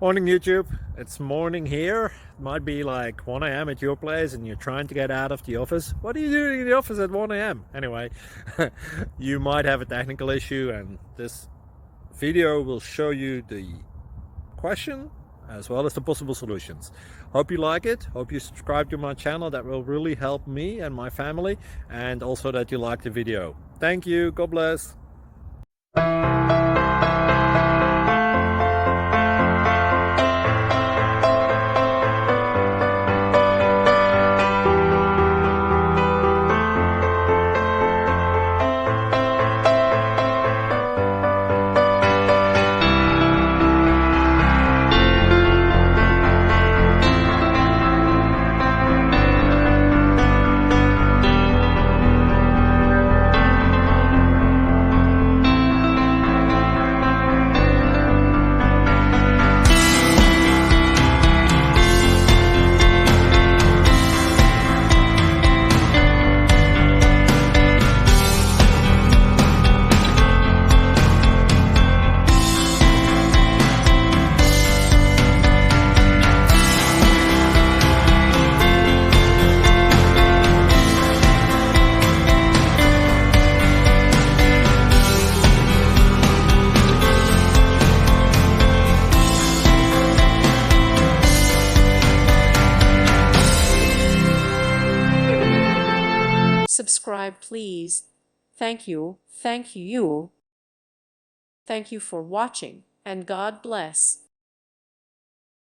Morning YouTube, it's morning here. It might be like 1 a.m. at your place and you're trying to get out of the office. What are you doing in the office at 1 a.m.? Anyway, you might have a technical issue and this video will show you the question as well as the possible solutions. Hope you like it, hope you subscribe to my channel. That will really help me and my family, and also that you like the video. Thank you, God bless. Subscribe, please. Thank you. Thank you. Thank you for watching, and God bless.